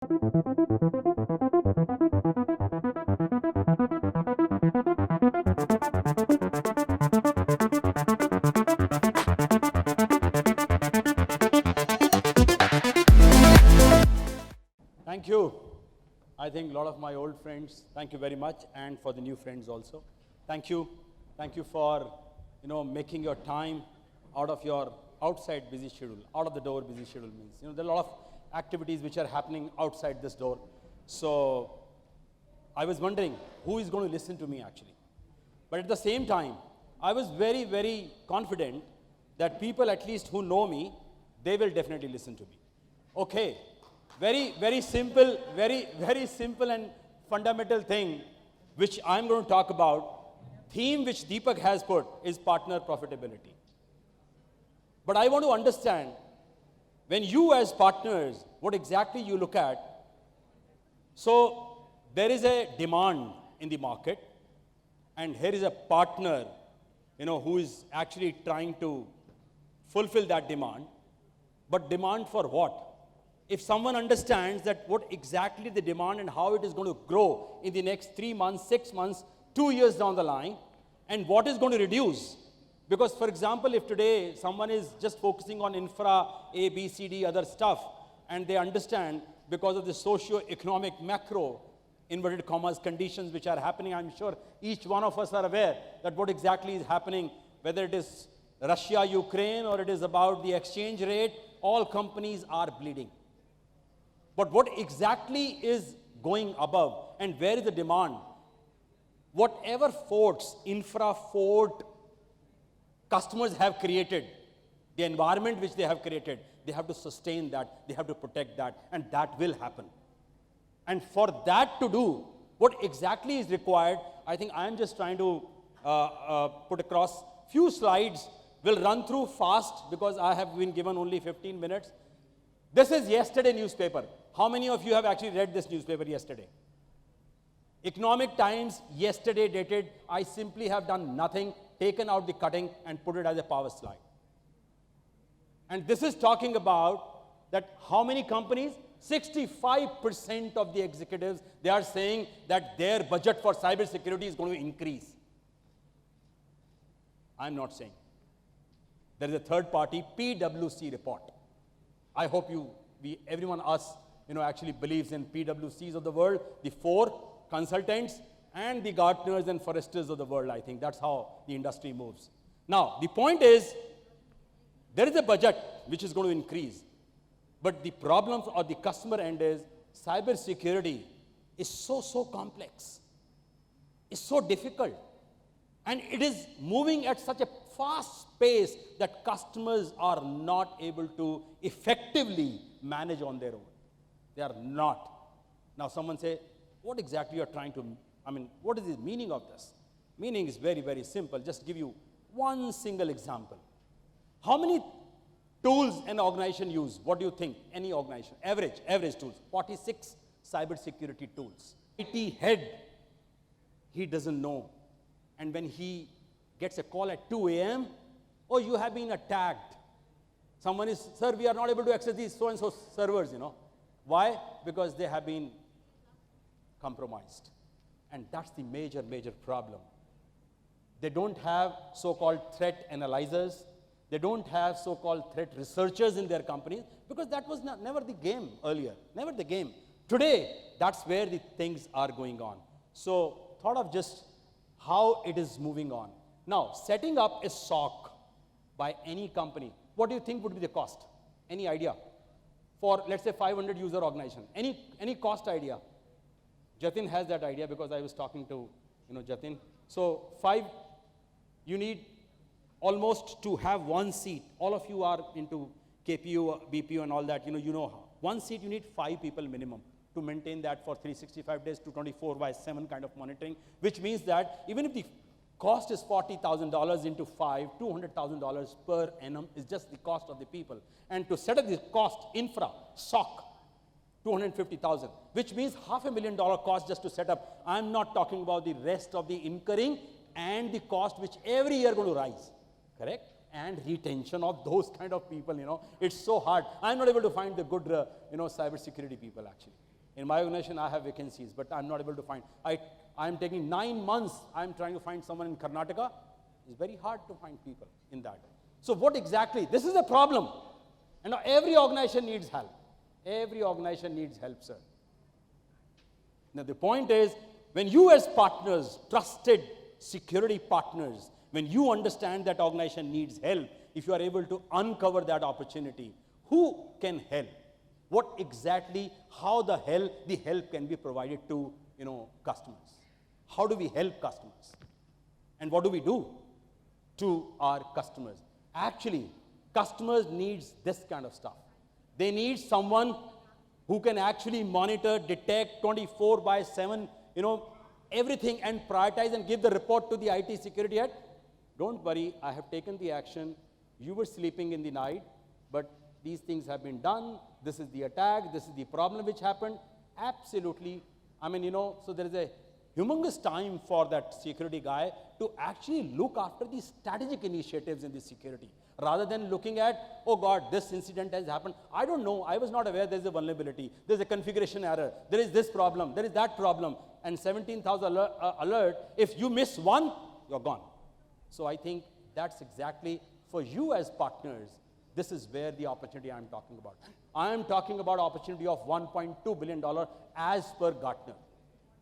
Thank you. I think a lot of my old friends, thank you very much, and for the new friends also. Thank you. Thank you for, making your time out of your outside busy schedule. Out of the door busy schedule means, there are a lot of activities which are happening outside this door. So I was wondering who is going to listen to me actually. But at the same time, I was very, very confident that people at least who know me, they will definitely listen to me. Okay. Very, very simple, very simple and fundamental thing which I'm going to talk about. Theme which Deepak has put is partner profitability. But I want to understand, when you as partners, what exactly you look at. So there is a demand in the market, and here is a partner, who is actually trying to fulfill that demand. But demand for what? If someone understands that what exactly the demand and how it is going to grow in the next 3 months, 6 months, 2 years down the line, and what is going to reduce. Because, for example, if today someone is just focusing on infra, A, B, C, D, other stuff, and they understand because of the socio-economic macro, inverted commas, conditions which are happening, I'm sure each one of us are aware that what exactly is happening, whether it is Russia, Ukraine, or it is about the exchange rate, all companies are bleeding. But what exactly is going above and where is the demand? Whatever forts, infra fort customers have created, the environment which they have created, they have to sustain that, they have to protect that, and that will happen. And for that to do, what exactly is required, I think I am just trying to put across few slides. We'll run through fast because I have been given only 15 minutes. This is yesterday newspaper. How many of you have actually read this newspaper yesterday? Economic Times, yesterday dated. I simply have done nothing, taken out the cutting and put it as a power slide. And this is talking about that how many companies? 65% of the executives, they are saying that their budget for cybersecurity is going to increase. I'm not saying. There is a third party PwC report. I hope everyone us, actually believes in PwCs of the world, the 4 consultants and the Gartners and Forresters of the world. I think that's how the industry moves. Now, the point is, there is a budget which is going to increase. But the problems or the customer end is, cybersecurity is so complex. It's so difficult. And it is moving at such a fast pace that customers are not able to effectively manage on their own. They are not. Now someone say, what exactly you are trying to, what is the meaning of this? Meaning is very, very simple. Just give you one single example. How many tools an organization use? What do you think? Any organization, average tools, 46 cybersecurity tools. IT head, he doesn't know. And when he gets a call at 2 a.m., oh, you have been attacked. Someone is, sir, we are not able to access these so-and-so servers, Why? Because they have been compromised. And that's the major problem. They don't have so-called threat analyzers. They don't have so-called threat researchers in their companies because that was never the game earlier, never the game. Today, that's where the things are going on. So, thought of just how it is moving on. Now, setting up a SOC by any company, what do you think would be the cost? Any idea? For, let's say, 500 user organization. Any cost idea? Jatin has that idea because I was talking to, Jatin. So, you need almost to have one seat. All of you are into KPU, BPU and all that, you know how. One seat, you need 5 people minimum to maintain that for 365 days to 24/7 kind of monitoring, which means that even if the cost is $40,000 into 5, $200,000 per annum is just the cost of the people. And to set up the cost, infra, SOC, $250,000, which means $500,000 cost just to set up. I'm not talking about the rest of the incurring and the cost which every year going to rise, correct? And retention of those kind of people, It's so hard. I'm not able to find the good, cybersecurity people actually. In my organization, I have vacancies, but I'm not able to find. I'm taking 9 months. I'm trying to find someone in Karnataka. It's very hard to find people in that. So what exactly? This is a problem. And now every organization needs help. Every organization needs help, sir. Now the point is, when you as partners, trusted security partners, when you understand that organization needs help, if you are able to uncover that opportunity, who can help? What exactly, how the help can be provided to, customers? How do we help customers? And what do we do to our customers? Actually, customers needs this kind of stuff. They need someone who can actually monitor, detect 24/7, everything and prioritize and give the report to the IT security head. Don't worry, I have taken the action. You were sleeping in the night, but these things have been done. This is the attack. This is the problem which happened. Absolutely. So there is a humongous time for that security guy to actually look after the strategic initiatives in the security, rather than looking at, oh God, this incident has happened. I don't know. I was not aware there's a vulnerability. There's a configuration error. There is this problem. There is that problem. And 17,000 alert. If you miss one, you're gone. So I think that's exactly for you as partners. This is where the opportunity I'm talking about. I am talking about opportunity of $1.2 billion as per Gartner.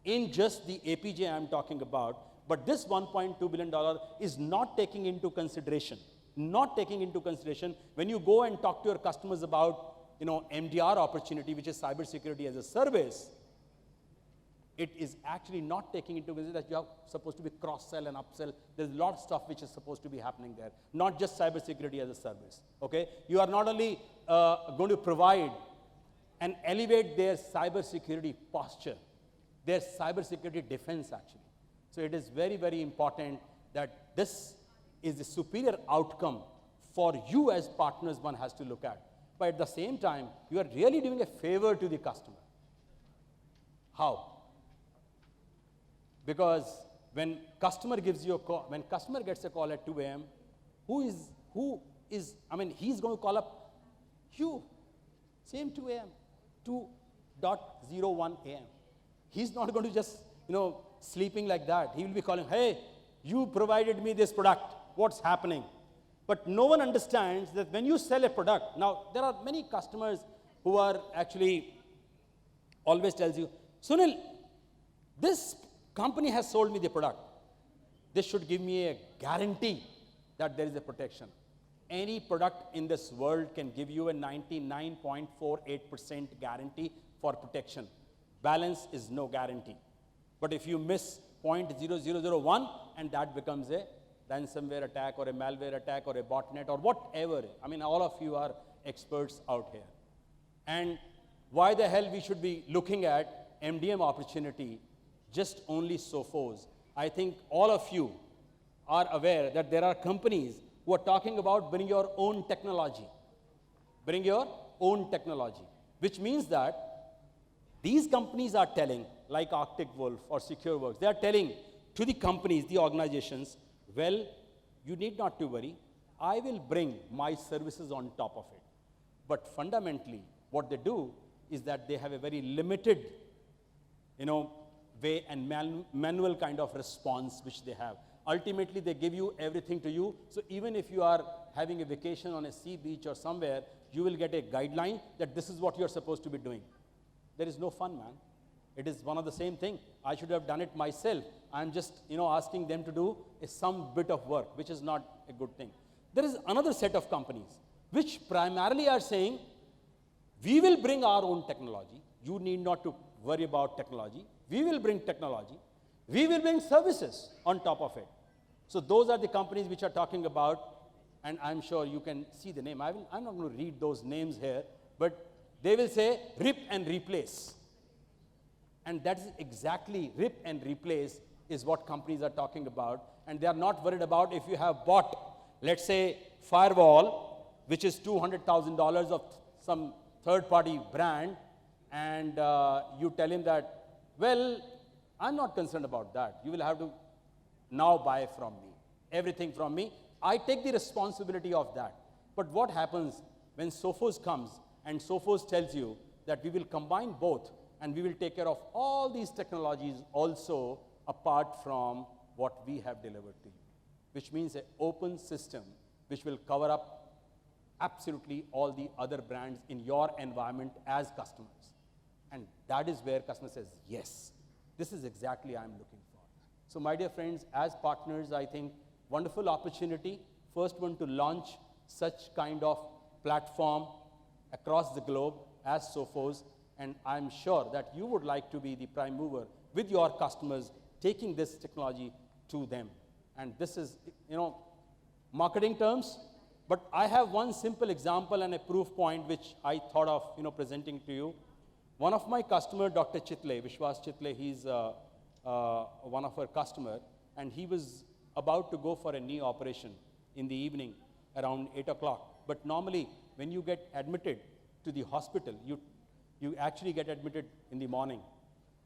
In just the APJ I'm talking about, but this $1.2 billion is not taking into consideration when you go and talk to your customers about, MDR opportunity, which is cybersecurity as a service. It is actually not taking into consideration that you are supposed to be cross-sell and upsell. There's a lot of stuff which is supposed to be happening there, not just cybersecurity as a service, okay? You are not only going to provide and elevate their cybersecurity posture, their cybersecurity defense actually. So it is very, very important that this is the superior outcome for you as partners one has to look at. But at the same time, you are really doing a favor to the customer. How? Because when customer gives you a call, when customer gets a call at 2 a.m., he's going to call up you, same 2 a.m., 2:01 a.m. He's not going to just, sleeping like that. He will be calling, hey, you provided me this product. What's happening? But no one understands that when you sell a product, now there are many customers who are actually always tells you, Sunil, this company has sold me the product. They should give me a guarantee that there is a protection. Any product in this world can give you a 99.48% guarantee for protection. Balance is no guarantee. But if you miss 0.0001 and that becomes a ransomware attack or a malware attack or a botnet or whatever, all of you are experts out here. And why the hell we should be looking at MDM opportunity just only Sophos? I think all of you are aware that there are companies who are talking about bring your own technology. Bring your own technology. Which means that these companies are telling, like Arctic Wolf or SecureWorks, they are telling to the companies, the organizations, well, you need not to worry. I will bring my services on top of it. But fundamentally, what they do is that they have a very limited, way and manual kind of response which they have. Ultimately, they give you everything to you. So even if you are having a vacation on a sea beach or somewhere, you will get a guideline that this is what you're supposed to be doing. There is no fun, man. It is one of the same thing. I should have done it myself. I'm just, asking them to do some bit of work, which is not a good thing. There is another set of companies which primarily are saying, we will bring our own technology. You need not to worry about technology. We will bring technology. We will bring services on top of it. So those are the companies which are talking about, and I'm sure you can see the name. I'm not going to read those names here, but they will say rip and replace. And that's exactly rip and replace is what companies are talking about. And they are not worried about if you have bought, let's say, firewall, which is $200,000 of some third-party brand, and you tell him that, well, I'm not concerned about that. You will have to now buy from me, everything from me. I take the responsibility of that. But what happens when Sophos comes and Sophos tells you that we will combine both and we will take care of all these technologies also apart from what we have delivered to you, which means an open system which will cover up absolutely all the other brands in your environment as customers. And that is where customer says, yes, this is exactly I'm looking for. So my dear friends, as partners, I think wonderful opportunity, first one to launch such kind of platform across the globe as Sophos, and I'm sure that you would like to be the prime mover with your customers, taking this technology to them. And this is, marketing terms, but I have one simple example and a proof point which I thought of, presenting to you. One of my customer, Dr. Chitle, Vishwas Chitle, he's one of our customer, and he was about to go for a knee operation in the evening around 8 o'clock. But normally, when you get admitted to the hospital, you actually get admitted in the morning.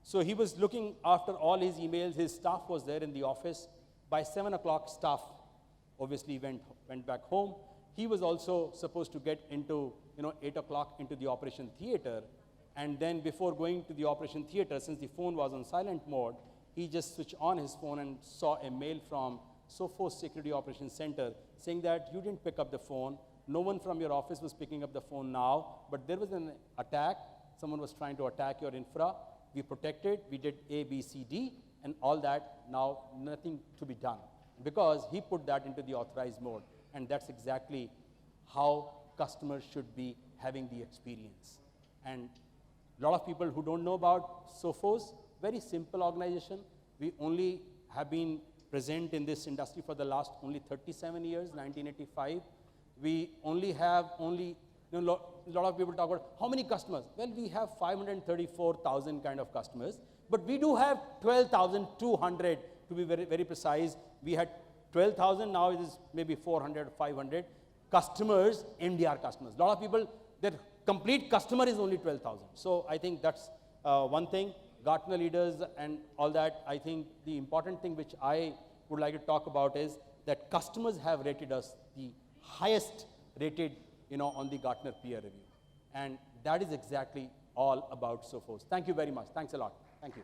So he was looking after all his emails. His staff was there in the office. By 7 o'clock, staff obviously went back home. He was also supposed to get into, 8 o'clock into the operation theater. And then before going to the operation theater, since the phone was on silent mode, he just switched on his phone and saw a mail from Sophos Security Operations Center saying that you didn't pick up the phone. No one from your office was picking up the phone now, but there was an attack. Someone was trying to attack your infra. We protected, we did A, B, C, D, and all that. Now nothing to be done because he put that into the authorized mode. And that's exactly how customers should be having the experience. And a lot of people who don't know about Sophos, very simple organization. We only have been present in this industry for the last only 37 years, 1985. We only have a lot of people talk about how many customers. Well, we have 534,000 kind of customers, but we do have 12,200 to be very, very precise. We had 12,000, now it is maybe 400, 500 customers, MDR customers. A lot of people, their complete customer is only 12,000. So I think that's one thing. Gartner leaders and all that, I think the important thing which I would like to talk about is that customers have rated us the highest rated, on the Gartner peer review. And that is exactly all about Sophos. Thank you very much. Thanks a lot. Thank you.